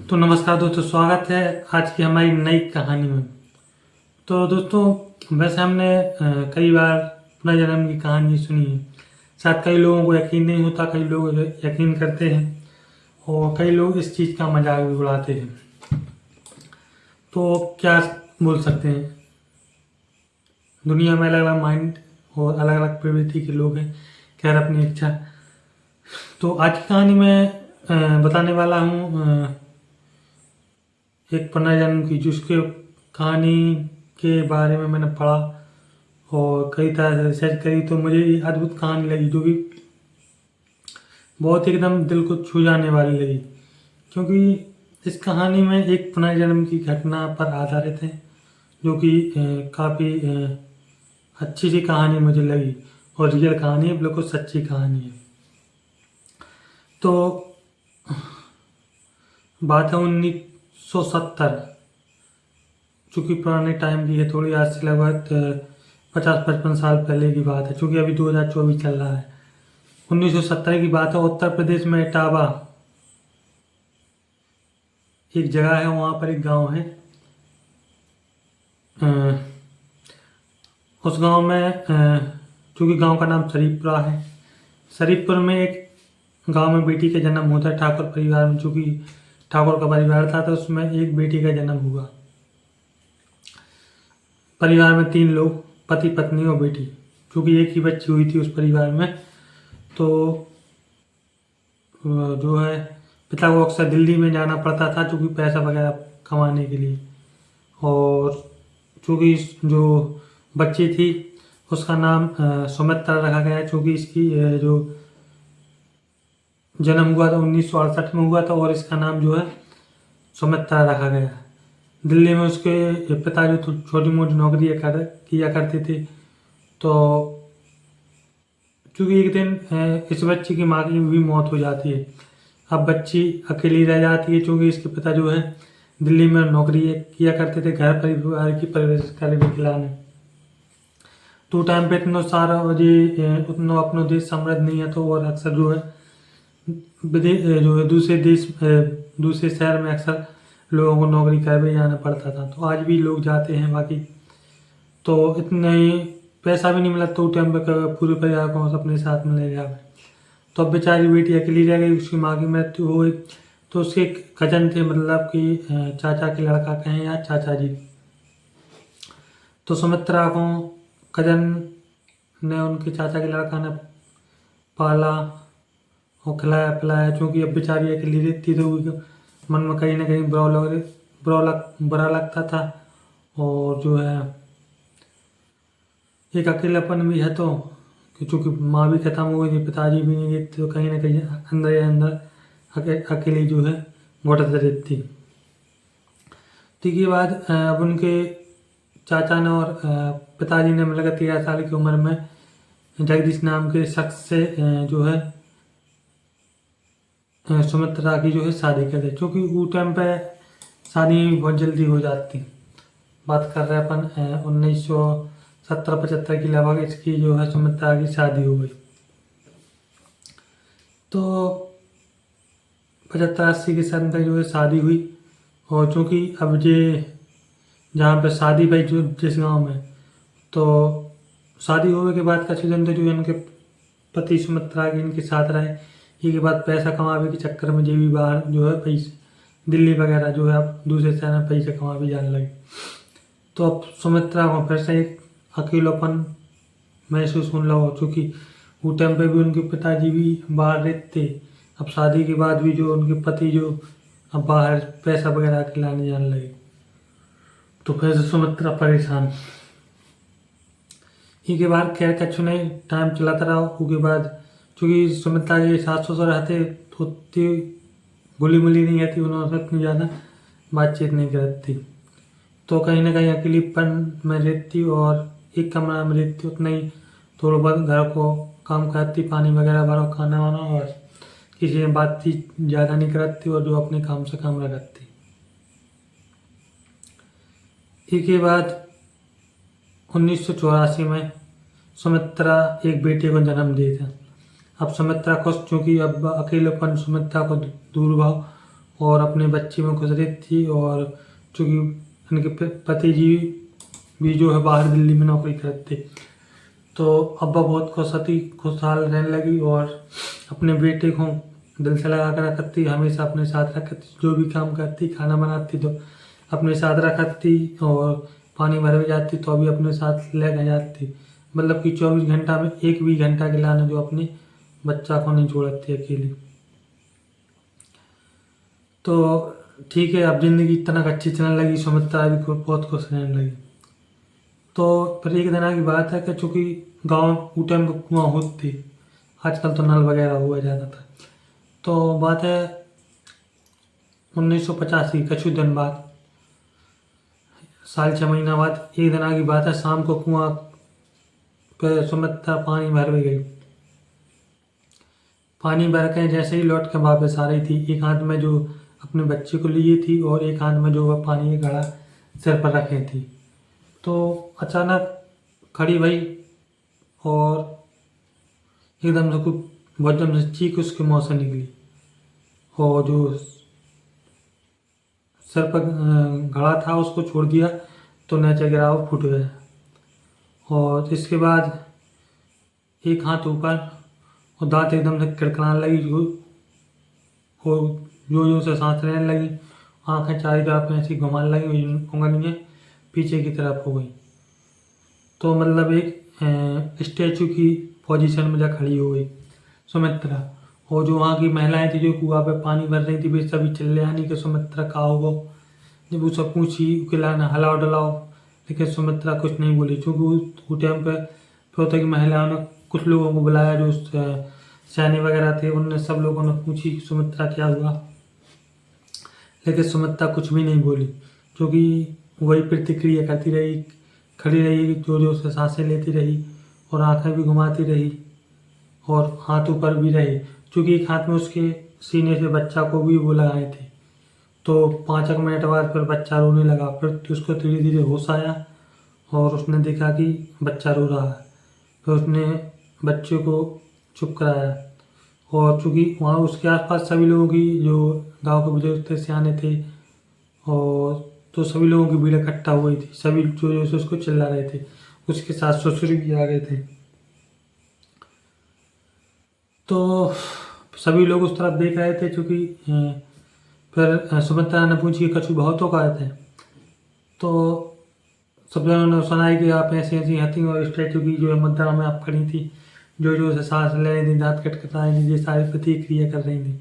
तो नमस्कार दोस्तों, स्वागत है आज की हमारी नई कहानी में। तो दोस्तों, वैसे हमने कई बार पुनर्जन्म की कहानी सुनी है। शायद कई लोगों को यकीन नहीं होता, कई लोग यकीन करते हैं और कई लोग इस चीज़ का मजाक भी उड़ाते हैं। तो क्या बोल सकते हैं, दुनिया में अलग अलग माइंड और अलग अलग प्रवृत्ति के लोग हैं। खैर, अपनी इच्छा। तो आज की कहानी में बताने वाला हूँ एक पुनर्जन्म की, जिसके कहानी के बारे में मैंने पढ़ा और कई तरह से रिसर्च करी। तो मुझे ये अद्भुत कहानी लगी, जो कि बहुत एकदम दिल को छू जाने वाली लगी, क्योंकि इस कहानी में एक पुनर्जन्म की घटना पर आधारित है, जो कि काफ़ी अच्छी सी कहानी मुझे लगी और रियल कहानी है, बिल्कुल सच्ची कहानी है। तो बात है 1970, चूँकि पुराने टाइम की है थोड़ी, आज से लगभग 50-55 साल पहले की बात है, चूँकि अभी 2024 चल रहा है। 1970 की बात है। उत्तर प्रदेश में इटावा एक जगह है, वहाँ पर एक गांव है। उस गांव में चूँकि गांव का नाम शरीफपुरा है, शरीफपुर में एक गांव में बेटी का जन्म होता है ठाकुर परिवार में। चूँकि ठाकुर का परिवार था, तो उसमें एक बेटी का जन्म हुआ। परिवार में 3 लोग, पति पत्नी और बेटी। चूँकि एक ही बच्ची हुई थी उस परिवार में, तो जो है पिता को अक्सर दिल्ली में जाना पड़ता था, चूँकि पैसा वगैरह कमाने के लिए। और चूँकि जो बच्ची थी उसका नाम सुमित्रा रखा गया, चूँकि इसकी जो जन्म हुआ था 1968 में हुआ था, और इसका नाम जो है सुमित्रा रखा गया। दिल्ली में उसके पिता जो छोटी मोटी नौकरी किया करते थे। तो चूँकि एक दिन इस बच्ची की माँ की भी मौत हो जाती है। अब बच्ची अकेली रह जाती है, चूँकि इसके पिता जो है दिल्ली में नौकरी किया करते थे, घर परिवार की परवरिश करे खिलाने। तो टाइम पे इतना सारा उतना अपना देश समृद्ध नहीं है, तो और अक्सर जो है विदेश जो है दूसरे शहर में अक्सर लोगों को नौकरी करने जाना पड़ता था। तो आज भी लोग जाते हैं बाकी, तो इतना ही पैसा भी नहीं मिला, तो टाइम पे पूरे परिवार को अपने साथ में ले जाए। तो अब बेचारी बेटी अकेली रह गई, उसकी माँ की मृत्यु हो गई। तो उसके कजन थे, मतलब कि चाचा के लड़का कहें या चाचा जी। तो सुमित्रा को कजन ने, उनके चाचा के लड़का ने पाला और खिलाया पिलाया। चूँकि अब बेचारी अकेली रहती, तो मन में कहीं ना कहीं बुरा लगता था। और जो है एक अकेलापन भी है, तो चूँकि माँ भी खत्म हो गई थी, पिताजी भी नहीं रहते, तो कहीं ना कहीं अंदर ही अंदर अकेली जो है घुटत रहती। तो ये बाद अब उनके चाचा ने और पिताजी ने मिलकर 13 साल की उम्र में जगदीश नाम के शख्स से जो है सुमित्रा की जो है शादी कर दी। चूँकि वो टाइम पे शादी बहुत जल्दी हो जाती। बात कर रहे हैं अपन 1970-75 की, लगभग इसकी जो है सुमित्रा की शादी हो गई। तो 75-80 के सन तक जो है शादी हुई। और चूँकि अब ये जहाँ पे शादी भाई जो जिस गांव में, तो शादी होने के बाद का सीजन, तो जो इनके पति सुमित्रा के इनके साथ रहे। ये के बाद पैसा कमाने के चक्कर में ये भी बाहर जो है पैसे दिल्ली वगैरह जो है अब दूसरे शहर में पैसे कमा भी जाने लगे। तो अब सुमित्रा को फिर से एक अकेलापन महसूस होने लगा, चूँकि वो टाइम पे भी उनके पिताजी भी बाहर रहते। अब शादी के बाद भी जो उनके पति जो अब बाहर पैसा वगैरह के लाने जाने लगे, तो फिर से सुमित्रा परेशान। इसके बाद खैर कछु नहीं, टाइम चलाता रहा। उसके बाद चूँकि सुमित्रा के सास ससुर रहते, तो उतनी घुली मिली नहीं रहती, उन्होंने इतनी ज़्यादा बातचीत नहीं करती। तो कहीं ना कहीं अकेलीपन में रहती और एक कमरा में रहती, उतना ही थोड़ा बहुत घर को काम करती, पानी वगैरह भरो, खाना वाना, और किसी से बातचीत ज़्यादा नहीं करती, और जो अपने काम से काम रखती। इसके बाद 1984 में सुमित्रा एक बेटे को जन्म दिए थे। अब सुमित्रा को चूँकि अब अकेलेपन सुमित्रा को दूर भाव और अपने बच्चे में खुश रहती थी। और चूँकि उनके पति जी भी जो है बाहर दिल्ली में नौकरी करते थे, तो अब्बा बहुत खुशहाल रहने लगी और अपने बेटे को दिल से लगा कर रखती, हमेशा अपने साथ रखती, जो भी काम करती, खाना बनाती तो अपने साथ रखती, और पानी भरवे जाती तो अभी अपने साथ लेकर जाती। मतलब कि 24 घंटा में एक भी घंटा के लाने जो अपने बच्चा को नहीं छोड़ती अकेली। तो ठीक है, अब जिंदगी इतना अच्छी चलने लगी, सुमित्रा भी बहुत खुश रहने लगी। तो फिर एक दिन की बात है कि चूँकि गाँव में उस टाइम पर कुआँ होती, आजकल तो नल वगैरह हुआ जाता था। तो बात है 1985 कछु दिन बाद, साल 6 महीना बाद, एक दिन की बात है, शाम को कुआँ पे सुमित्रा पानी भरवे गई। पानी भर के जैसे ही लौट के वापस आ रही थी, एक हाथ में जो अपने बच्चे को लिए थी और एक हाथ में जो वह पानी का घड़ा सिर पर रखे थी। तो अचानक खड़ी भई और एकदम से कुछ बहुत एकदम से चीख उसके मुँह से निकली, और जो सिर पर घड़ा था उसको छोड़ दिया तो नीचे गिरा वो फूट गया। और इसके बाद एक हाथ ऊपर और दांत एकदम से किड़किड़ाने लगी, और जो से सांस लेने लगी, आंखें चारों तरफ ऐसी घुमाने लगी, उंगलियाँ पीछे की तरफ हो गई। तो मतलब एक स्टैचू की पोजीशन में जा खड़ी हो गई सुमित्रा। और जो वहाँ की महिलाएं थी जो कुआं पे पानी भर रही थी, वे सभी चिल्ले आनी कि सुमित्रा कहाँ हो। जब वो सब पूछी उकेलाना हलाओ डलाओ, लेकिन सुमित्रा कुछ नहीं बोली, क्योंकि उस टाइम पे होता कि महिलाओं ने कुछ लोगों को बुलाया, जो सैनी वगैरह थे, उनने सब लोगों ने पूछी कि सुमित्रा क्या हुआ, लेकिन सुमित्रा कुछ भी नहीं बोली, क्योंकि वही प्रतिक्रिया करती रही, खड़ी रही, जोर से सांसें लेती रही और आंखें भी घुमाती रही और हाथ ऊपर भी रहे, क्योंकि एक हाथ में उसके सीने से बच्चा को भी वो लगाए थे। तो 5 मिनट बाद फिर बच्चा रोने लगा, फिर उसको धीरे धीरे होश आया और उसने देखा कि बच्चा रो रहा है। फिर उसने बच्चे को चुप कराया, और चूँकि वहाँ उसके आसपास सभी लोगों की, जो गांव के बुजुर्ग थे, सियाने थे, और तो सभी लोगों की भीड़ इकट्ठा हुई थी, सभी जो से उसको चिल्ला रहे थे। उसके साथ ससुर भी आ गए थे। तो सभी लोग उस तरफ देख रहे थे, क्योंकि फिर सुमित्रा ने पूछी कि कछु बहुतों का आए थे। तो सब लोगों ने सुनाई कि आप ऐसी ऐसी हथी और स्टैचू की जो मुद्रा में आप खड़ी थी, जो से सांस ले रही थी, दांत खटखटा रही थी, ये सारी प्रतिक्रिया कर रही थी,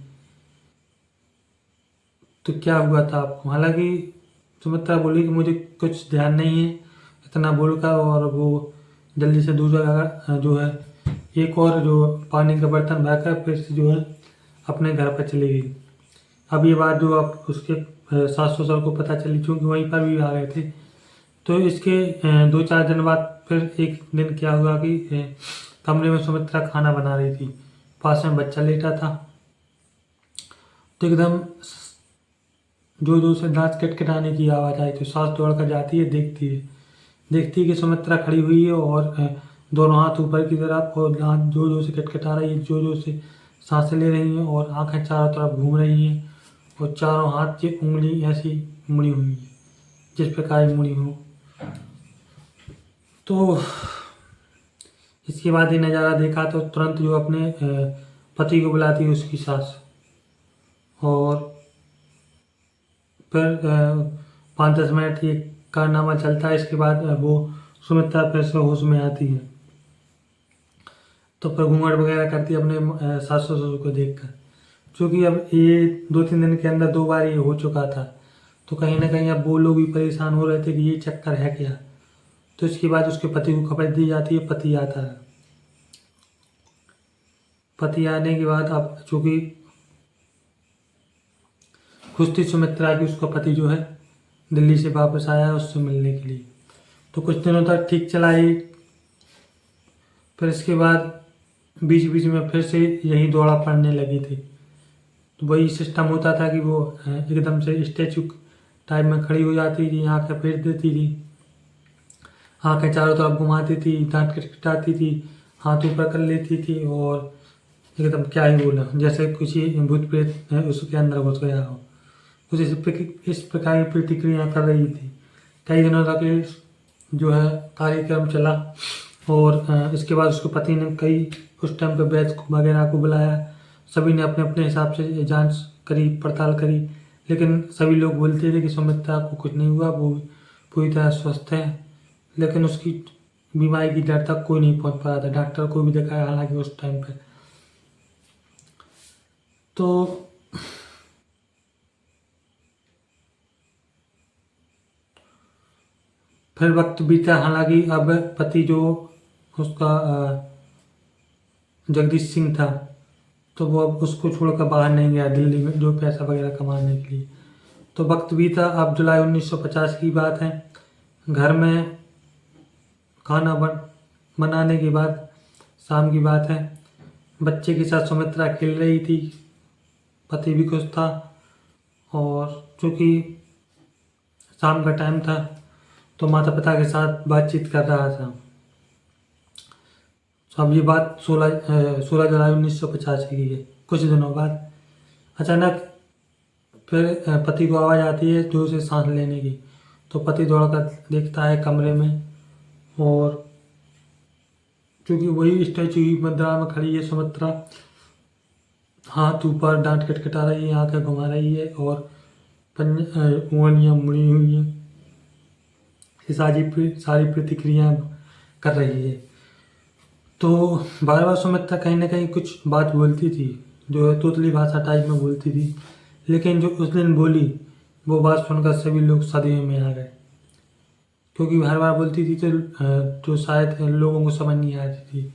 तो क्या हुआ था आपको। हालांकि सुमित्रा बोली कि मुझे कुछ ध्यान नहीं है, इतना बोलकर, और वो जल्दी से दूसरा जो है एक और जो पानी का बर्तन भरकर फिर से जो है अपने घर पर चली गई। अब ये बात जो अब उसके सास ससुर को पता चली, क्योंकि वहीं पर भी आ गए थे। तो इसके 2-4 दिन बाद फिर एक दिन क्या हुआ कि कमरे में सुमित्रा खाना बना रही थी, पास में बच्चा लेटा था। तो एकदम जो से दांत किटकिटाने की आवाज़ आई, तो सास दौड़ कर जाती है, देखती है कि सुमित्रा खड़ी हुई है और दोनों हाथ ऊपर की तरफ, और दांत जो से किटकिटा रही है, जो से सांसें ले रही हैं, और आंखें चारों तरफ घूम रही हैं, और चारों हाथ की उंगली ऐसी मुड़ी हुई है जिस प्रकार मुड़ी हो। तो इसके बाद ये नज़ारा देखा तो तुरंत जो अपने पति को बुलाती है उसकी सास, और फिर 5-10 मिनट ये कारनामा चलता है। इसके बाद वो सुमित्रा फिर से होश में आती है, तो फिर घूंघट वगैरह करती है अपने सास ससुर को देखकर, क्योंकि अब ये 2-3 दिन के अंदर 2 बार ये हो चुका था। तो कहीं ना कहीं अब वो लोग भी परेशान हो रहे थे कि ये चक्कर है क्या। तो इसके बाद उसके पति को खबर दी जाती है, पति आता है। पति आने के बाद अब चूँकि खुश थी सुमित्रा की, उसका पति जो है दिल्ली से वापस आया है उससे मिलने के लिए। तो कुछ दिनों तक ठीक चला ही, फिर इसके बाद बीच बीच में फिर से यही दौड़ा पड़ने लगी थी। तो वही सिस्टम होता था कि वो एकदम से स्टैचू टाइप में खड़ी हो जाती थी, आंखें फेर देती थी, आंखें चारों तरफ घुमाती थी, दांत खटखटाती थी, हाथ ऊपर कर लेती थी, और एकदम क्या ही बोला, जैसे कुछ ही भूत प्रेत उसके अंदर घुस गया हो। कुछ इस प्रकार की प्रतिक्रिया कर रही थी। कई दिनों तक ये जो है कार्यक्रम चला और इसके बाद उसके पति ने कई उस टाइम पे वैद्य वगैरह को बुलाया। सभी ने अपने अपने हिसाब से जांच करी, पड़ताल करी, लेकिन सभी लोग बोलते थे कि सुमित्रा को कुछ नहीं हुआ, वो पूरी तरह स्वस्थ है। लेकिन उसकी बीमारी की जड़ तक कोई नहीं पहुंच पा रहा था। डॉक्टर को भी दिखाया हालांकि उस टाइम पे। तो फिर वक्त बीता, हालांकि अब पति जो उसका जगदीश सिंह था, तो वो अब उसको छोड़कर बाहर नहीं गया दिल्ली में जो पैसा वगैरह कमाने के लिए। तो वक्त बीता, अब जुलाई 1950 की बात है। घर में खाना बनाने के बाद शाम की बात है, बच्चे के साथ सुमित्रा खेल रही थी। पति भी खुश था और चूँकि शाम का टाइम था तो माता पिता के साथ बातचीत कर रहा था। तो अब ये बात 16 जुलाई 1985 की है। कुछ दिनों बाद अचानक फिर पति को आवाज़ आती है जोर से सांस लेने की। तो पति दौड़कर देखता है कमरे में, और क्योंकि वही स्टैचू की मुद्रा में खड़ी है सुमित्रा, हाथ ऊपर, डांट खटखटा रही है, आंखें घुमा रही है और उंगलियां मुड़ी हुई हैं। ये सारी प्रतिक्रिया कर रही है। तो बार बार सुमित्रा कहीं ना कहीं कुछ बात बोलती थी, जो है तोतली भाषा टाइप में बोलती थी, लेकिन जो उस दिन बोली वो बात सुनकर सभी लोग सदमे में आ गए, क्योंकि हर बार बोलती थी तो शायद लोगों को समझ नहीं आती थी।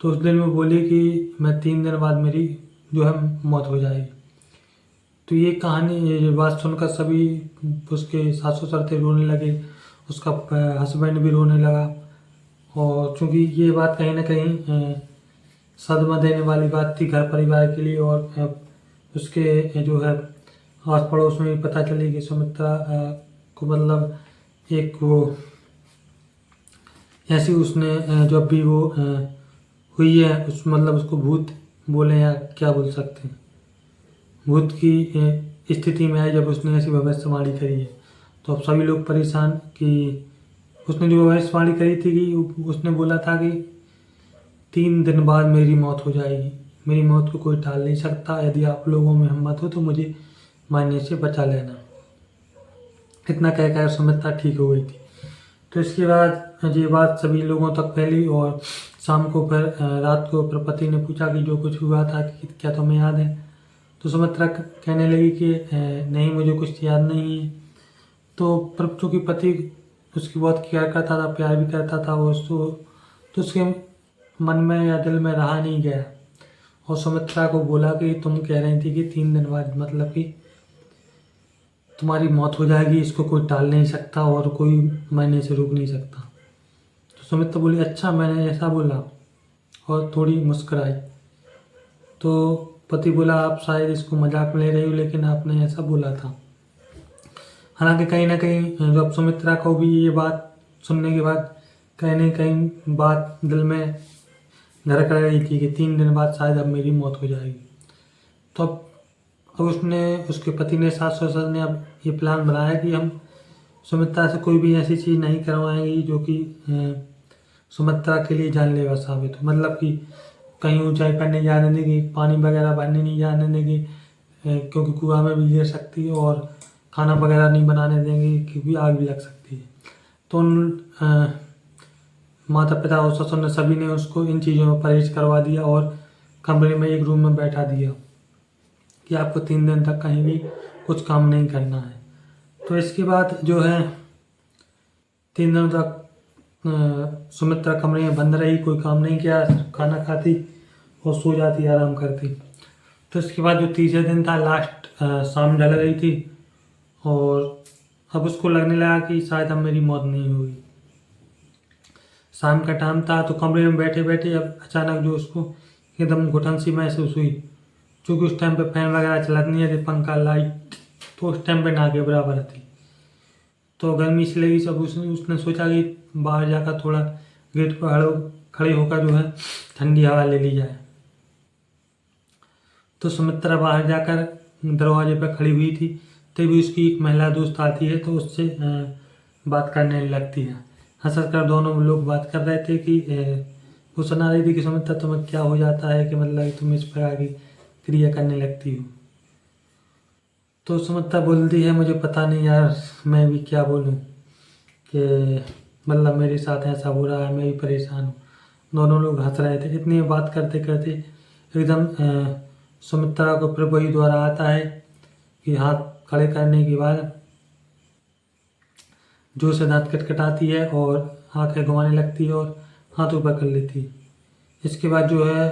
तो उस दिन वो बोली कि मैं 3 दिन बाद मेरी जो है मौत हो जाएगी। तो ये कहानी, ये बात सुनकर सभी, उसके सास ससुर थे, रोने लगे, उसका हस्बैंड भी रोने लगा। और चूँकि ये बात कहीं ना कहीं सदमा देने वाली बात थी घर परिवार के लिए, और उसके जो है आस पड़ोस में भी पता चली कि सुमित्रा को मतलब एक वो ऐसी उसने जब भी वो हुई है, उस मतलब उसको भूत बोले या क्या बोल सकते हैं, भूत की स्थिति में आई जब उसने ऐसी भविष्यवाणी करी है। तो अब सभी लोग परेशान कि उसने जो भविष्यवाणी करी थी कि उसने बोला था कि 3 दिन बाद मेरी मौत हो जाएगी, मेरी मौत को कोई टाल नहीं सकता, यदि आप लोगों में हिम्मत हो तो मुझे मारने से बचा लेना। इतना कहकर सुमित्रा ठीक हो गई थी। तो इसके बाद ये बात सभी लोगों तक फैली, और शाम को फिर रात को फिर पति ने पूछा कि जो कुछ हुआ था कि क्या तुम्हें याद है। तो सुमित्रा कहने लगी कि नहीं, मुझे कुछ याद नहीं है। तो पर चूँकि पति उसकी बहुत केयर करता था, प्यार भी करता था वो उसको, तो उसके मन में या दिल में रहा नहीं गया, और सुमित्रा को बोला कि तुम कह रही थी कि 3 दिन बाद मतलब कि तुम्हारी मौत हो जाएगी, इसको कोई टाल नहीं सकता और कोई मरने से रोक नहीं सकता। तो सुमित्रा बोली अच्छा, मैंने ऐसा बोला, और थोड़ी मुस्कुराई। तो पति बोला आप शायद इसको मजाक में ले रही हो, लेकिन आपने ऐसा बोला था। हालांकि कहीं ना कहीं जब सुमित्रा को भी ये बात सुनने के बाद कहीं ना कहीं बात दिल में घर कर रही थी कि 3 दिन बाद शायद अब मेरी मौत हो जाएगी। तो अब उसके पति ने, सास ससुर ने अब ये प्लान बनाया कि हम सुमित्रा से कोई भी ऐसी चीज़ नहीं करवाएंगी जो कि सुमित्रा के लिए जानलेवा साबित हो। मतलब कि कहीं ऊंचाई पर नहीं जाने देंगे, पानी वगैरह भरने नहीं जाने देंगे, क्योंकि कुआं में भी गिर सकती है, और खाना वगैरह नहीं बनाने देंगे क्योंकि आग भी लग सकती है। तो उन माता पिता और ससुर ने सभी ने उसको इन चीज़ों में परहेज करवा दिया, और कमरे में एक रूम में बैठा दिया कि आपको 3 दिन तक कहीं भी कुछ काम नहीं करना है। तो इसके बाद जो है 3 दिनों तक सुमित्रा कमरे में बंद रही, कोई काम नहीं किया, खाना खाती और सो जाती, आराम करती। तो इसके बाद जो तीसरे दिन था, लास्ट शाम ढल रही थी, और अब उसको लगने लगा कि शायद अब मेरी मौत नहीं होगी। शाम का टाइम था, तो कमरे में बैठे बैठे अब अचानक जो उसको एकदम घुटन सी महसूस हुई, क्योंकि उस टाइम पे फैन वगैरह चलत नहीं है, पंखा लाइट तो उस टाइम पे ना के बराबर थी। तो गर्मी से लगी सब, उसने सोचा कि बाहर जाकर थोड़ा गेट पर खड़े होकर जो है ठंडी हवा ले ली जाए। तो सुमित्रा बाहर जाकर दरवाजे पर खड़ी हुई थी, तभी उसकी एक महिला दोस्त आती है तो उससे बात करने लगती है। हंस कर दोनों लोग बात कर रहे थे कि वो सुना रही थी कि सुमित्रा तुम्हें क्या हो जाता है कि मतलब तुम इस प्रकार की क्रिया करने लगती हो। तो सुमित्रा बोलती है मुझे पता नहीं यार, मैं भी क्या बोलूँ कि मतलब मेरे साथ ऐसा हो रहा है, मैं भी परेशान हूँ। दोनों लोग हंस रहे थे। इतनी बात करते करते एकदम सुमित्रा को फिर वही द्वारा आता है कि हाथ खड़े करने के बाद जोर से दांत खटखटाती है और आंखें घुमाने लगती है और हाथ ऊपर कर लेती है। इसके बाद जो है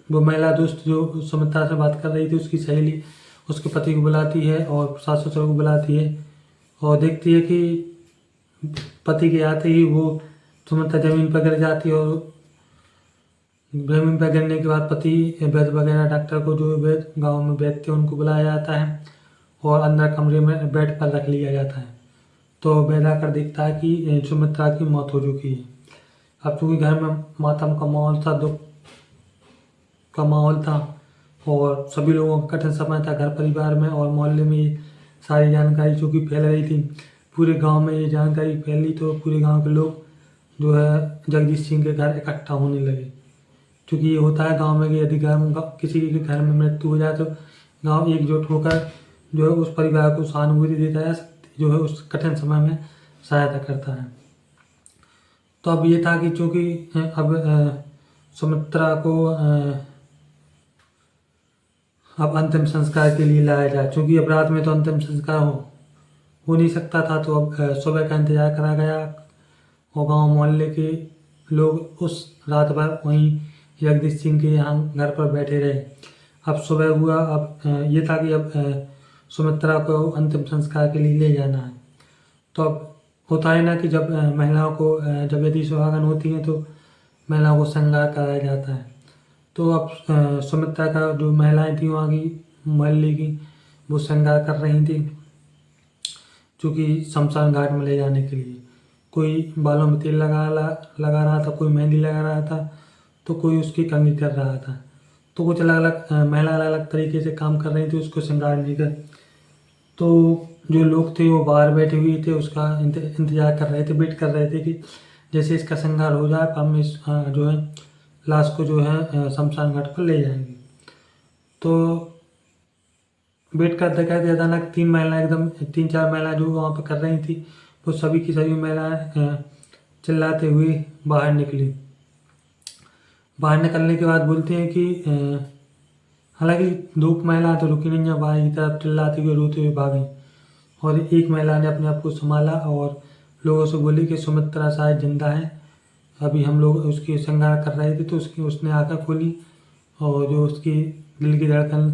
वो महिला दोस्त जो सुमित्रा से बात कर रही थी उसकी सहेली उसके पति को बुलाती है और सास ससुर को बुलाती है और देखती है कि पति के आते ही वो सुमित्रा जमीन पर गिर जाती है और जमीन पर गिरने के बाद पति वैद्य वगैरह डॉक्टर को जो वैद्य गाँव में वैद्य थे उनको बुलाया जाता है और अंदर कमरे में बेड पर रख लिया जाता है। तो वैद्य आकर देखता है कि सुमित्रा की मौत हो चुकी है। अब चूँकि घर में मातम का माहौल था, दुख का माहौल था और सभी लोगों का कठिन समय था घर परिवार में और मोहल्ले में ये सारी जानकारी चूँकि फैल रही थी, पूरे गांव में ये जानकारी फैली तो पूरे गांव के लोग जो है जगदीश सिंह के घर इकट्ठा होने लगे। क्योंकि ये होता है गांव में कि यदि किसी के घर में मृत्यु हो जाए तो गांव एकजुट होकर जो है उस परिवार को सहानुभूति देता है, जो है उस कठिन समय में सहायता करता है। तो अब ये था कि चूँकि अब सुमित्रा को अब अंतिम संस्कार के लिए लाया जाए, चूँकि अब रात में तो अंतिम संस्कार हो नहीं सकता था, तो अब सुबह का इंतजार करा गया और गांव मोहल्ले के लोग उस रात भर वहीं जगदीश सिंह के यहाँ घर पर बैठे रहे। अब सुबह हुआ, अब ये था कि अब सुमित्रा को अंतिम संस्कार के लिए ले जाना है। तो अब होता है ना कि जब महिलाओं को जब यदि सुहागन होती हैं तो महिलाओं को श्रृंगार कराया जाता है। तो अब सुमित्रा का जो महिलाएं थी वहाँ की मोहल्ले की वो श्रृंगार कर रही थी, चूँकि शमशान घाट में ले जाने के लिए। कोई बालों में तेल लगा रहा था, कोई मेहंदी लगा रहा था, तो कोई उसकी कंघी कर रहा था। तो कुछ अलग अलग महिला अलग अलग तरीके से काम कर रही थी उसको श्रृंगारने का। तो जो लोग थे वो बाहर बैठे हुए थे, उसका इंतजार कर रहे थे, वेट कर रहे थे कि जैसे इसका श्रृंगार हो जाए हम इस जो है लाश को जो है शमशान घाट पर ले जाएंगे। तो वेट करते करते अचानक तीन चार महिलाएं जो वहाँ पर कर रही थी वो सभी की सभी महिलाएं चिल्लाते हुए बाहर निकली। बाहर निकलने के बाद बोलते हैं कि हालांकि दो महिला तो रुकी नहीं है, बाहर की तरफ चिल्लाते हुए रोते हुए भागी और एक महिला ने अपने आप को संभाला और लोगों से बोली कि सुमित्रा शायद जिंदा है। अभी हम लोग उसकी श्रृंगार कर रहे थे तो उसने आंखें खोली और जो उसकी दिल की धड़कन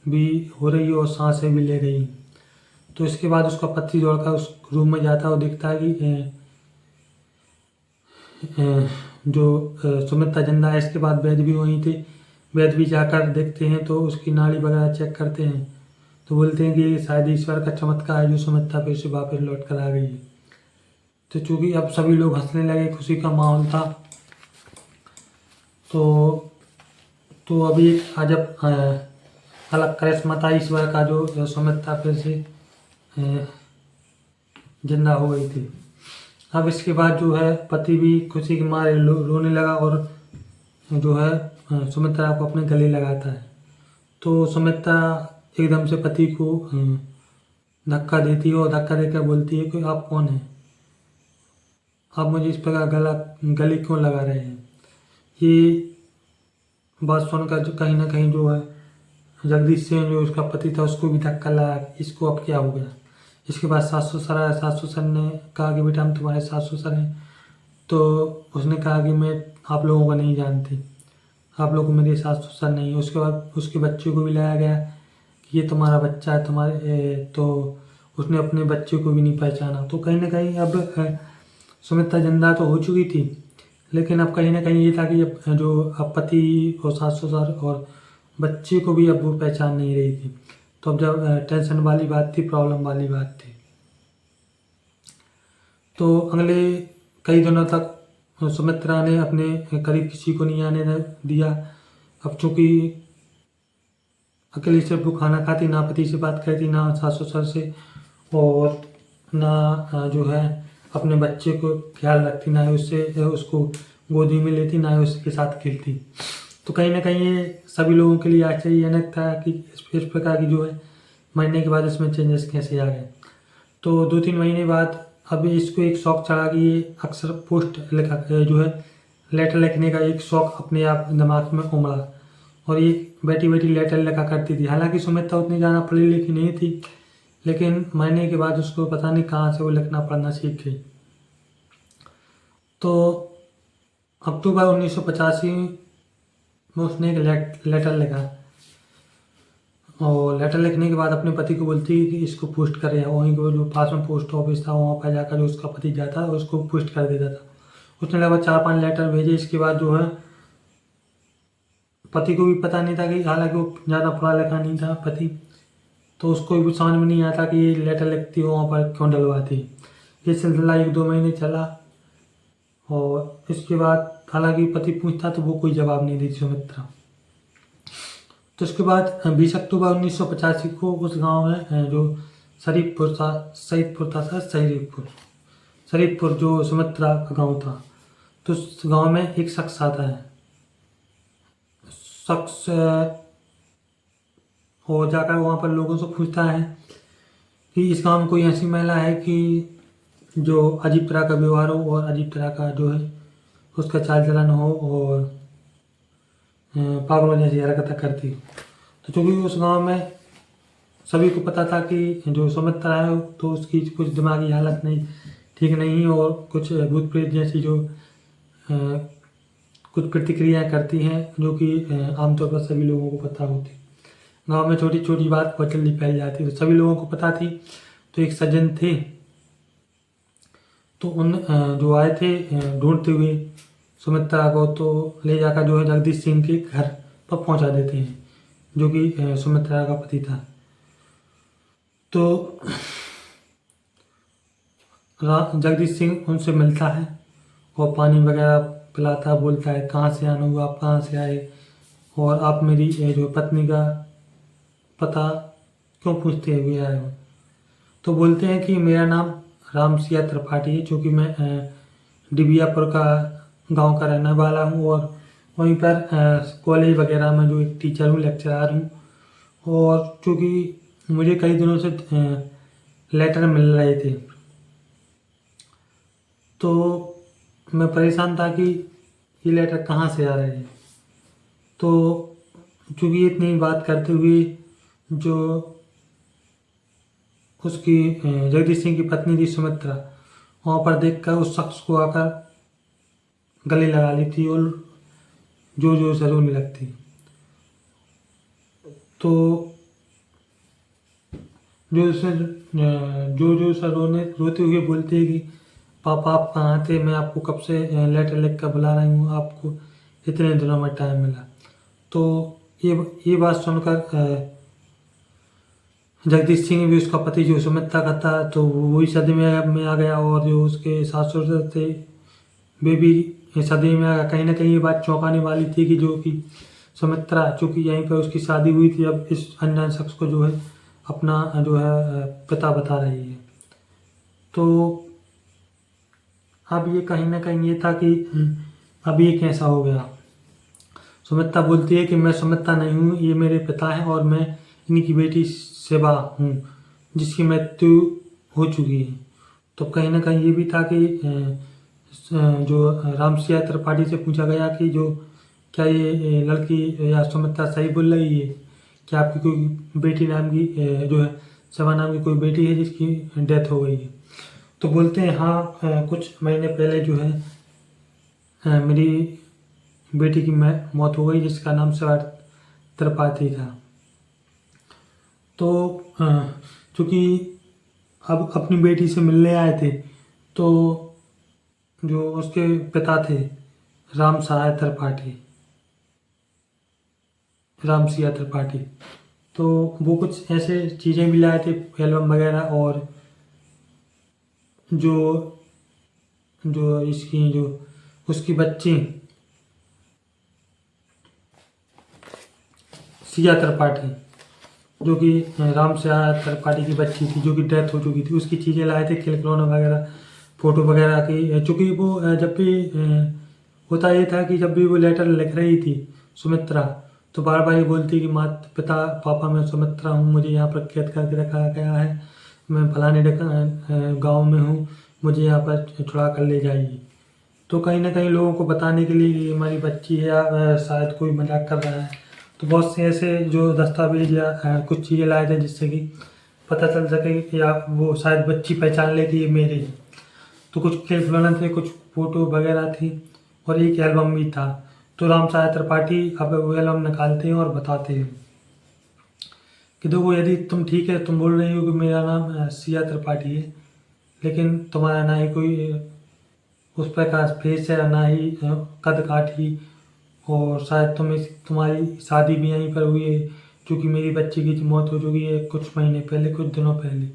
भी हो रही है और सांसें भी ले रही। तो इसके बाद उसका पति दौड़कर उस रूम में जाता है और देखता है कि जो सुमित्रा जिंदा है। इसके बाद वैद्य भी वहीं थे, वैद्य भी जाकर देखते हैं तो उसकी नाड़ी वगैरह चेक करते हैं तो बोलते हैं कि ये शायद ईश्वर का चमत्कार है जो सुमित्रा फिर से वापस लौट कर आ गई है। तो चूँकि अब सभी लोग हंसने लगे, खुशी का माहौल था। तो अभी अजब अलग करिश्मा था ईश्वर का जो सुमित्रा फिर से जिंदा हो गई थी। अब इसके बाद जो है पति भी खुशी के मारे रोने लगा और जो है सुमित्रा को अपने गले लगाता है। तो सुमित्रा एकदम से पति को धक्का देती है और धक्का देकर बोलती है कि आप कौन हैं, आप मुझे इस प्रकार गले क्यों लगा रहे हैं। ये बात सुनकर जो कहीं ना कहीं जो है जगदीश सिंह जो उसका पति था उसको भी धक्का लगा, इसको अब क्या हो गया। इसके बाद सास ससुर ने कहा कि बेटा हम तुम्हारे सास ससुर हैं। तो उसने कहा कि मैं आप लोगों को नहीं जानती, आप लोग मेरे सास ससुर नहीं। उसके बाद उसके बच्चे को भी लाया गया कि ये तुम्हारा बच्चा है तो उसने अपने बच्चे को भी नहीं पहचाना। तो कहीं ना कहीं अब सुमित्रा जिंदा तो हो चुकी थी, लेकिन अब कहीं ना कहीं ये था कि अब पति और सास ससुर और बच्चे को भी अब वो पहचान नहीं रही थी। तो अब जब टेंशन वाली बात थी, प्रॉब्लम वाली बात थी। तो अगले कई दिनों तक सुमित्रा ने अपने करीब किसी को नहीं आने दिया। अब चूँकि अकेली सिर्फ वो खाना खाती, ना पति से बात करती, ना सास ससुर से, और ना जो है अपने बच्चे को ख्याल रखती, ना ही उससे उसको गोदी में लेती, ना ही उसके साथ खेलती। तो कहीं ना कहीं ये सभी लोगों के लिए आश्चर्यजनक था कि इस प्रकार की जो है मरने के बाद इसमें चेंजेस कैसे आ गए। तो 2-3 महीने बाद अब इसको एक शौक चढ़ा कि ये अक्सर पोस्ट लिखा जो है लेटर लिखने का एक शौक अपने आप दिमाग में उमड़ा, और ये बैठी बैठी लेटर लिखा करती थी। हालांकि सुमित्रा उतनी ज़्यादा पढ़ी लिखी नहीं थी, लेकिन मरने के बाद उसको पता नहीं कहाँ से वो लिखना पढ़ना सीख गई। तो अक्टूबर 1985 में उसने एक लेटर लिखा, और लेटर लिखने के बाद अपने पति को बोलती कि इसको पोस्ट करे। वहीं को जो पास में पोस्ट ऑफिस था वहाँ पर जाकर जो उसका पति जाता और उसको पोस्ट कर देता था। उसने लगभग 4-5 लेटर भेजे। इसके बाद जो है पति को भी पता नहीं था कि, हालांकि वो ज़्यादा पढ़ा लिखा नहीं था पति, तो उसको भी समझ में नहीं आता कि ये लेटर लिखती हो वहाँ पर क्यों डलवाती। ये सिलसिला 1-2 महीने चला, और इसके बाद हालांकि पति पूछता तो वो कोई जवाब नहीं देती सुमित्रा। तो उसके बाद 20 अक्टूबर 1985 को उस गांव में जो शरीफपुर जो सुमित्रा का गांव था, तो उस गांव में एक शख्स आता है। शख्स हो जाकर वहाँ पर लोगों से पूछता है कि इस गांव में कोई ऐसी महिला है कि जो अजीब तरह का व्यवहार हो और अजीब तरह का जो है उसका चाल चलन हो और पागलों जैसी हरकतें करती हो। तो चूँकि उस गांव में सभी को पता था कि जो सुमित्रा है तो उसकी कुछ दिमागी हालत नहीं ठीक नहीं, और कुछ भूत प्रेत जैसी जो कुछ प्रतिक्रियाएं करती हैं, जो कि आमतौर पर सभी लोगों को पता होती। गांव में छोटी छोटी बात बहुत जल्दी फैल जाती, तो सभी लोगों को पता थी। तो एक सज्जन थे, तो उन जो आए थे ढूंढते हुए सुमित्रा को, तो ले जाकर जो है जगदीश सिंह के घर पर पहुंचा देते हैं, जो कि सुमित्रा का पति था। तो जगदीश सिंह उनसे मिलता है और पानी वगैरह पिलाता, बोलता है कहाँ से आना हुआ, आप कहाँ से आए, और आप मेरी जो पत्नी का पता क्यों पूछते हुए आए हो। तो बोलते हैं कि मेरा नाम रामसिया त्रिपाठी है, चूँकि मैं डिबियापुर का गांव का रहने वाला हूं, और वहीं पर कॉलेज वगैरह में जो एक टीचर हूं, लेक्चरर हूं, और चूँकि मुझे कई दिनों से लेटर मिल रहे थे, तो मैं परेशान था कि ये लेटर कहाँ से आ रहे हैं। तो चूँकि इतनी बात करते हुए जो उसकी जगदीश सिंह की पत्नी थी सुमित्रा, वहाँ पर देखकर उस शख्स को आकर गले लगा ली थी और जो जो से रोने लगती। तो जो से रोते हुए बोलते हैं कि पापा आप कहाँ थे, मैं आपको कब से लेटर लिख कर बुला रही हूँ, आपको इतने दिनों में टाइम मिला। तो ये बात सुनकर जगदीश सिंह भी, उसका पति जो सुमित्रा का था, तो वही सदमे में आ गया, और जो उसके सास ससुर थे वे भी सदमे में आ गया। कहीं ना कहीं ये बात चौंकाने वाली थी कि जो कि सुमित्रा, चूँकि यहीं पर उसकी शादी हुई थी, अब इस अनजान शख्स को जो है अपना जो है पिता बता रही है। तो अब ये कहीं ना कहीं ये था कि अब ये कैसा हो गया। सुमित्रा बोलती है कि मैं सुमित्रा नहीं हूँ, ये मेरे पिता हैं और मैं इनकी बेटी सेवा हूँ जिसकी मृत्यु हो चुकी है। तो कहीं ना कहीं ये भी था कि जो रामसिया त्रिपाठी से पूछा गया कि जो क्या ये लड़की या सुमित्रा सही बोल रही है, क्या आपकी कोई बेटी नाम की जो है सेवा नाम की कोई बेटी है जिसकी डेथ हो गई है। तो बोलते हैं हाँ, कुछ महीने पहले जो है मेरी बेटी की मौत हो गई जिसका नाम सेवा त्रिपाठी था। तो चूँकि अब अपनी बेटी से मिलने आए थे, तो जो उसके पिता थे रामसिया त्रिपाठी, तो वो कुछ ऐसे चीज़ें भी लाए थे, एल्बम वगैरह, और जो जो इसकी जो उसकी बच्ची सिया त्रिपाठी, जो कि राम सिया त्रिपाठी की बच्ची थी जो कि डेथ हो चुकी थी, उसकी चीज़ें लाए थे, खिलौने वगैरह, फ़ोटो वगैरह की। चूँकि वो जब भी होता ये था कि जब भी वो लेटर लिख रही थी सुमित्रा, तो बार बार ये बोलती कि माता पिता पापा मैं सुमित्रा हूँ, मुझे यहाँ पर कैद करके रखा गया है, मैं फलाने गांव में हूँ, मुझे यहाँ पर छुड़ा कर ले जाइए। तो कहीं ना कहीं लोगों को बताने के लिए कि ये हमारी बच्ची है या शायद कोई मजाक कर रहा है, तो बहुत से ऐसे जो दस्तावेज या कुछ चीज़ें लाए थे जिससे कि पता चल सके कि या वो शायद बच्ची पहचान ले कि ये मेरे हैं। तो कुछ खिलौने थे, कुछ फोटो वगैरह थी और एक एल्बम भी था। तो राम साया त्रिपाठी अब वो एल्बम निकालते हैं और बताते हैं कि देखो यदि तुम ठीक है, तुम बोल रही हो कि मेरा नाम सिया त्रिपाठी है, लेकिन तुम्हारा ना ही कोई उस प्रकार फेस है, ना ही कद काठी, और शायद तुम्हारी शादी भी यहीं पर हुई है, क्योंकि मेरी बच्ची की मौत हो चुकी है कुछ महीने पहले, कुछ दिनों पहले।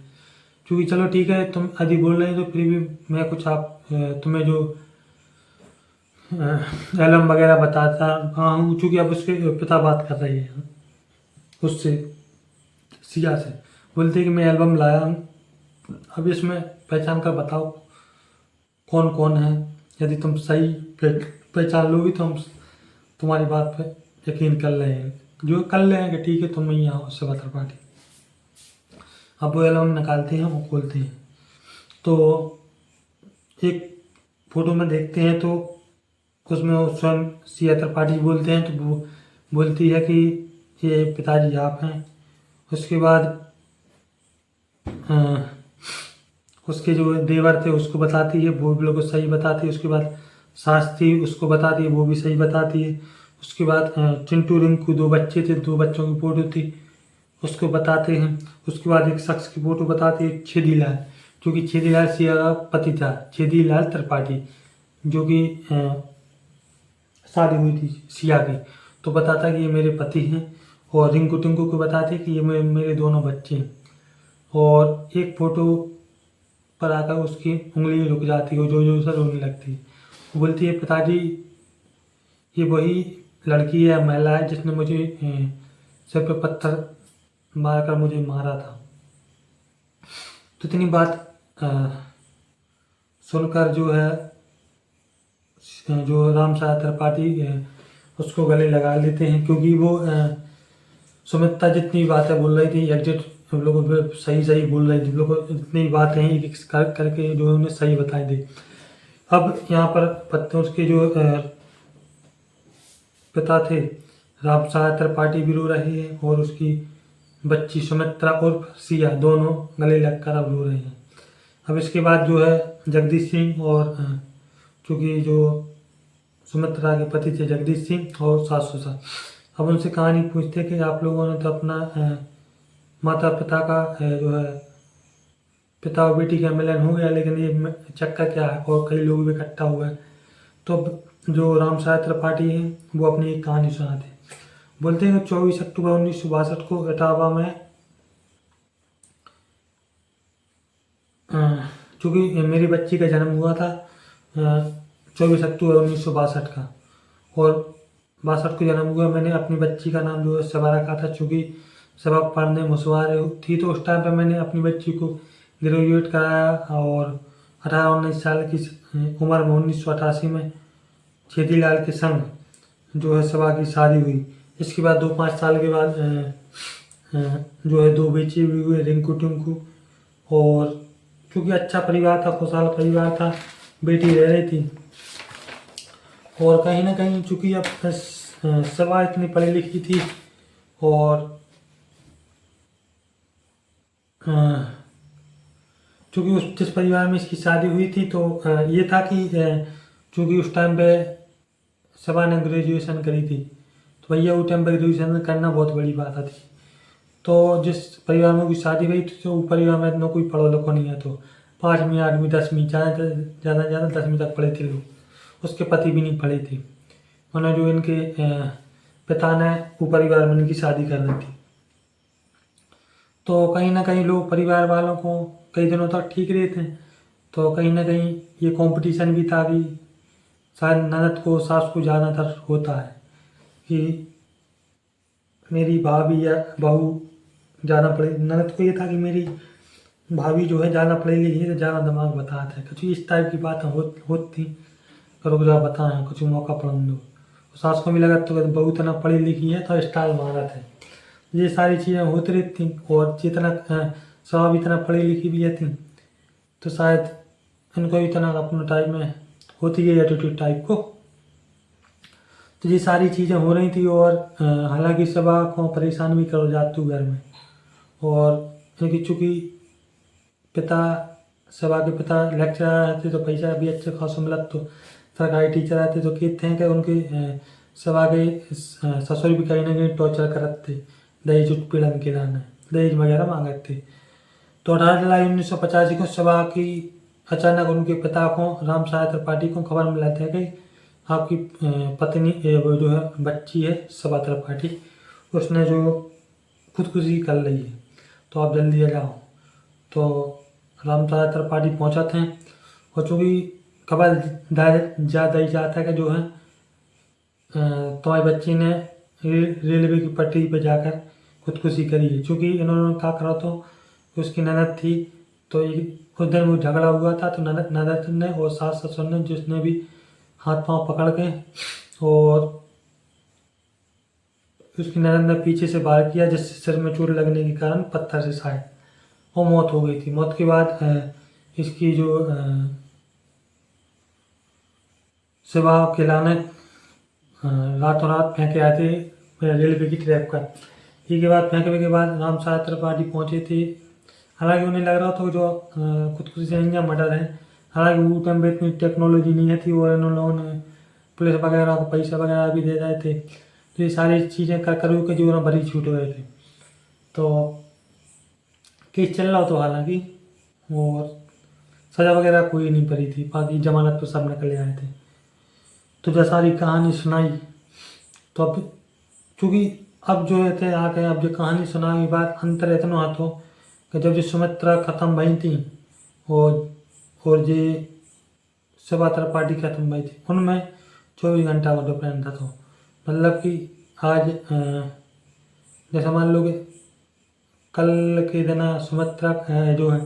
क्योंकि चलो ठीक है, तुम यदि बोल रहे हो तो फिर भी मैं कुछ तुम्हें जो एल्बम वगैरह बताता हूँ, चूँकि अब उसके पिता बात कर रही है उससे, सिया से, बोलते कि मैं एल्बम लाया हूँ, अब इसमें पहचान कर बताओ कौन कौन है। यदि तुम सही पहचान लोगी तो हम तुम्हारी बात पे यकीन कर रहे हैं, जो कर रहे हैं कि ठीक है तुम ही आओ उससे बता पार्टी। अब वो एल्बम निकालते हैं, वो खोलते हैं, तो एक फोटो में देखते हैं तो उसमें वो स्वयं सिया त्रिपाठी बोलते हैं, तो वो बोलती है कि ये पिताजी आप हैं। उसके बाद उसके जो देवर थे उसको बताती है, वो बिल्कुल सही बताती है। उसके बाद सास थी, उसको बताती है, वो भी सही बताती है। उसके बाद चिंटू रिंकू दो बच्चे थे, दो बच्चों की फ़ोटो थी, उसको बताते हैं। उसके बाद एक शख्स की फ़ोटो बताती है, छेदीलाल, क्योंकि छेदीलाल सिया का पति था, छेदीलाल त्रिपाठी, जो कि शादी हुई थी सिया की, तो बताता कि ये मेरे पति हैं। और रिंकू टिंकू को बताते कि ये मेरे दोनों बच्चे हैं। और एक फ़ोटो पर आकर उसकी उंगली रुक जाती है, जो जो सर रोने लगती है। वो बोलती है पिताजी ये वही लड़की है, महिला है जिसने मुझे सिर पे पत्थर मारकर मुझे मारा था। तो इतनी बात सुनकर जो है जो राम साया त्रिपाठी उसको गले लगा लेते हैं, क्योंकि वो सुमित्रा जितनी बातें बोल रही थी एग्जैक्ट हम लोगों पे सही सही बोल रही थी, हम लोग को इतनी बातें हैं एक करके जो उन्हें सही बताई दी। अब यहाँ पर पत्ते उसके जो पिता थे राम साया त्रिपाठी भी रो रहे हैं, और उसकी बच्ची सुमित्रा और सिया दोनों गले लगकर अब रो रहे हैं। अब इसके बाद जो है जगदीश सिंह और चूँकि जो सुमित्रा के पति थे जगदीश सिंह और सास ससुर, अब उनसे कहानी पूछते कि आप लोगों ने तो अपना माता पिता का जो है पिता और बेटी का मिलन हो गया, लेकिन ये चक्कर क्या है, और कई लोग भी इकट्ठा हुए। तो जो राम साया त्रिपाठी हैं वो अपनी एक कहानी सुनाते हैं। बोलते हैं 24 अक्टूबर 1962 को इटावा में, चूँकि मेरी बच्ची का जन्म हुआ था 24 अक्टूबर 1962 का, और 62 को जन्म हुआ। मैंने अपनी बच्ची का नाम जो है सबा रखा था, चूँकि सबा पढ़ने मुसवार थी, तो उस टाइम पे मैंने अपनी बच्ची को ग्रेजुएट कराया, और 18-19 साल की उम्र में 1988 में छेदीलाल के संग जो है सबा की शादी हुई। इसके बाद 2-5 साल के बाद जो है दो बेचे भी हुए, रिंकू टिंकू, और क्योंकि अच्छा परिवार था, खुशहाल परिवार था, बेटी रह रही थी। और कहीं ना कहीं चूँकि अब सबा इतनी पढ़ी लिखी थी, और चूँकि उस जिस परिवार में इसकी शादी हुई थी, तो ये था कि चूँकि उस टाइम पे सबा ने ग्रेजुएशन करी थी, तो भैया उस टाइम पे ग्रेजुएशन करना बहुत बड़ी बात थी। तो जिस परिवार में उसकी शादी हुई थी, तो वो परिवार में इतना कोई पढ़ो लिखो नहीं है, तो 5वीं 8वीं 10वीं ज़्यादा 10वीं तक पढ़े थे लोग, उसके पति भी नहीं पढ़े थे। उन्हें जो इनके पिता ने वो परिवार में इनकी शादी कर दी थी। तो कहीं ना कहीं लोग परिवार वालों को कई दिनों तक ठीक रहते हैं, तो कहीं ना कहीं ये कंपटीशन भी था कि शायद ननद को सास को ज़्यादातर होता है कि मेरी भाभी या बहू ज़्यादा पढ़ी, ननद को ये था कि मेरी भाभी जो है ज़्यादा पढ़ी लिखी है तो ज़्यादा दिमाग बताते हैं, कुछ इस टाइप की बातें होती। रुक जा बताएं कुछ मौका पढ़ने दो। सास को भी लगा तो बहू इतना पढ़ी लिखी है तो स्टाइल मारा थे। ये सारी चीज़ें होती रहती थी। और जितना सब इतना पढ़ी लिखी भी थी तो शायद इनको इतना अपने टाइप में होती है एटीट्यूड टाइप को। तो ये सारी चीज़ें हो रही थी। और हालांकि सबा को परेशान भी कर जाती घर में। और क्योंकि चूँकि पिता सबा के पिता लेक्चरर रहते तो पैसा भी अच्छे खासा मिला, तो सरकारी टीचर रहते तो कहते हैं कि उनके सबा के ससुर भी कहीं ना कहीं टॉर्चर करते थे, दहेज उत्पीड़न के लाने दहेज वगैरह मांगते थे। तो 18 जुलाई 1985 को सबा की अचानक उनके पिता को राम सहाय त्रिपाठी को खबर मिलाते हैं कि आपकी पत्नी वो जो है बच्ची है सबा त्रिपाठी, उसने जो खुदकुशी कर ली है, तो आप जल्दी आ जाओ। तो राम सहाय त्रिपाठी पहुँचाते हैं। और चूँकि खबर ज़्यादा ही जाता है कि जो है तुम्हारी बच्ची ने रेलवे की पटरी पर जाकर खुदकुशी करी है। चूँकि इन्होंने क्या करा तो उसकी ननद थी, तो उस दिन वो झगड़ा हुआ था, तो ननद ने और सास ससुर ने जिसने भी हाथ पांव पकड़ के और उसकी ननद ने पीछे से वार किया, जिससे सिर में चोट लगने के कारण पत्थर से शायद वो मौत हो गई थी। मौत के बाद इसकी जो शिवा खिलाने रातों रात फेंके आए थे रेलवे की ट्रैक पर। इसके बाद फेंकने के बाद राम सहाय त्रिपाठी पहुँचे थे। हालांकि उन्हें लग रहा था जो खुदकुशी से या मर्डर है। हालांकि वो टाइम पे इतनी टेक्नोलॉजी नहीं थी और इन लोगों ने पुलिस वगैरह को पैसा वगैरह भी दे रहे थे, तो ये सारी चीज़ें कर के जो भरी छूट गए थे। तो केस चल रहा था हालांकि, और सज़ा वगैरह कोई नहीं पड़ी थी, बाकी जमानत पर सब निकले आए थे। तो जब सारी कहानी सुनाई तो अब चूँकि अब जो है थे आके अब जो कहानी सुनाई बात अंतर इतना हाथों कि जब जो सुमित्रा ख़त्म भई थी और ये सबा त्रिपाठी ख़त्म भई थी, उनमें 24 घंटा का डिफरेंस था। तो मतलब कि आज जैसे मान लो कि कल के दिन सुमित्रा जो है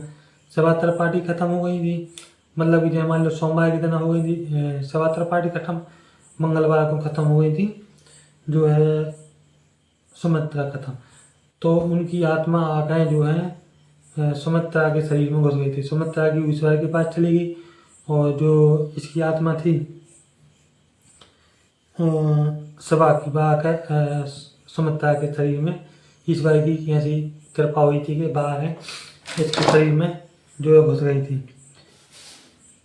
सबा त्रिपाठी ख़त्म हो गई थी, मतलब कि जैसे मान लो सोमवार के दिन हो गई थी सबा त्रिपाठी ख़त्म, मंगलवार को ख़त्म हो गई थी जो है सुमित्रा ख़त्म। तो उनकी आत्मा आकर जो है सुमित्रा के शरीर में घुस गई थी। सुमित्रा की ईश्वर के पास चली गई और जो इसकी आत्मा थी सबा की आकर सुमित्रा के शरीर में ईश्वर की ऐसी कृपा हुई थी कि बाहर है इसके शरीर में जो है घुस गई थी।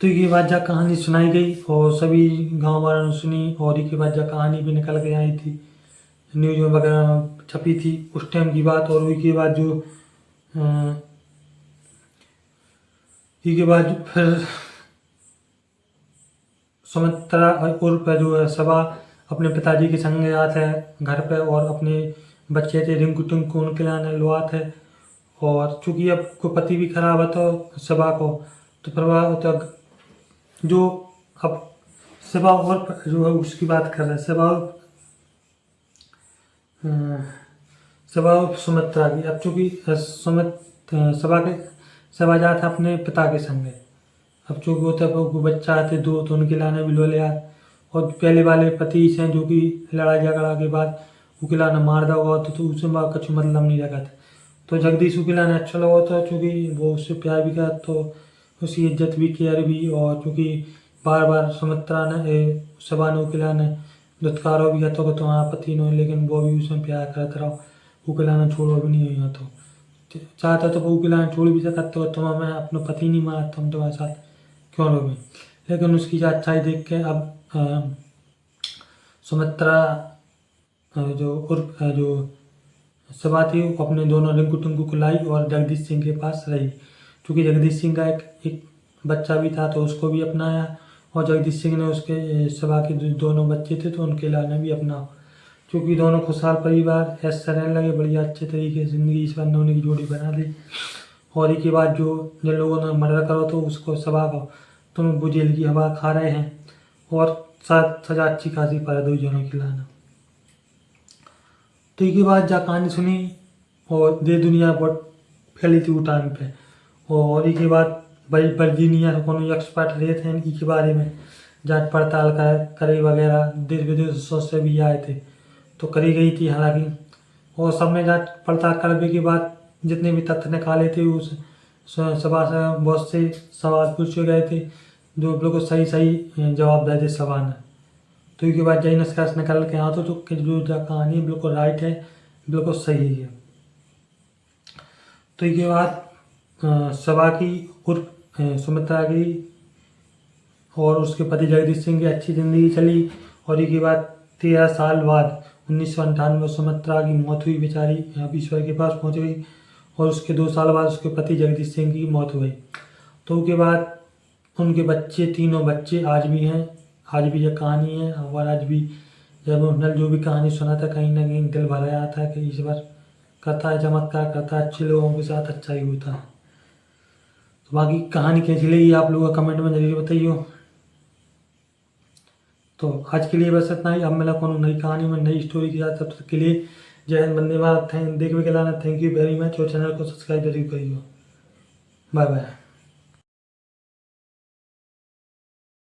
तो ये बात जब कहानी सुनाई गई और सभी गांव वालों ने सुनी, और इसके बाद जब कहानी भी निकल के आई थी, न्यूज में वगैरह छपी थी उस टाइम की बात। और उसके बाद जो इसके बाद फिर सुमित्रा उर्फ जो है सबा अपने पिताजी के संग गया था घर पे, और अपने बच्चे थे रिंकू टिंकू उनके लाने लुआ थे। और चूंकि अब को पति भी खराब है तो सबा को तो प्रभाव तो जो अब सबा और जो है उसकी बात कर रहे हैं, सबा और सुमित्रा की। अब चूंकि सबा जा था अपने पिता के संग, अब चूंकि वो तब वो बच्चा थे दो, तो उनके लाने भी लो लिया। और पहले वाले पति हैं जो कि लड़ाई झगड़ा के बाद उकिला ने मार दिया हुआ तो उसमें कुछ मतलब नहीं रखा था। तो जगदीश उकिला ने अच्छा लगा था चूँकि वो उससे प्यार भी किया, तो उसकी इज्जत भी केयर भी। और चूँकि बार बार सुमित्रा ने सबा ने उकिला ने दुत्कारा भी किया तो तुम्हारा पति ने, लेकिन वो भी उसमें प्यार करता रहा, उकिला ने छोड़ो भी नहीं हुआ। तो चाहता तो वो उकिला ने छोड़ भी सकता, तो तुम्हें मैं अपना पति नहीं मारा, तुम तुम्हारे साथ क्यों रहोगे। लेकिन उसकी अच्छाई देख के अब सुमित्रा जो सबा थी वो अपने दोनों रिंकू टिंकू को लाई और जगदीश सिंह के पास रही। क्योंकि जगदीश सिंह का एक बच्चा भी था तो उसको भी अपनाया, और जगदीश सिंह ने उसके सबा के जो दोनों बच्चे थे तो उनके लाने भी अपना। क्योंकि दोनों खुशहाल परिवार ऐसे रहने लगे, बढ़िया अच्छे तरीके से ज़िंदगी ईश्वर ने उनकी जोड़ी बना दी। और इसके बाद जो जिन लोगों ने मर्डर करो तो उसको सबा को तुम वो जेल की हवा खा रहे हैं, और साथ सजा अच्छी खासी पा दो जनों की लाना। तो इसके बाद जब कहानी सुनी और दे दुनिया बहुत फैली थी वो टाइम पे। और इसके बाद भाई वर्जीनिया को एक्सपर्ट रहे थे इनके बारे में, जांच पड़ताल करे वगैरह, देश विदेशों से भी आए थे तो करी गई थी हालांकि। और सब में जांच पड़ताल करने के बाद जितने भी तथ्य निकाले थे उस सभा से बहुत से सवाल पूछे गए थे जो बिल्कुल सही सही जवाब दे थे सभा ने। तो इसके बाद जय निष्कर्ष निकल के आता तो जो कहानी बिल्कुल राइट है, बिल्कुल सही है। तो इसके बाद सभा की उर्फ सुमित्रा की और उसके पति जगदीश सिंह की अच्छी ज़िंदगी चली। और इसके बाद 13 साल बाद 1998 में सुमित्रा की मौत हुई, बेचारी अब ईश्वर के पास पहुंच गई। और उसके 2 साल बाद उसके पति जगदीश सिंह की मौत हो गई। तो उसके बाद उनके बच्चे, तीनों बच्चे आज भी हैं, आज भी यह कहानी है। और आज भी जब उन्होंने जो भी कहानी सुना था कहीं ना कहीं दिल भर आया था कि ईश्वर करता है चमत्कार, करता है अच्छे लोगों के साथ अच्छा ही होता है। तो बाकी कहानी कैसी लगी आप लोगों का कमेंट में जरूर बताइए। तो आज के लिए बस इतना ही। अब मिला कौन नई कहानी में नई स्टोरी के साथ, तब तक के लिए जय हिंद, वंदे मातरम। देखने के लिए थैंक यू वेरी मच और चैनल को सब्सक्राइब जरूर करिए। Bye bye.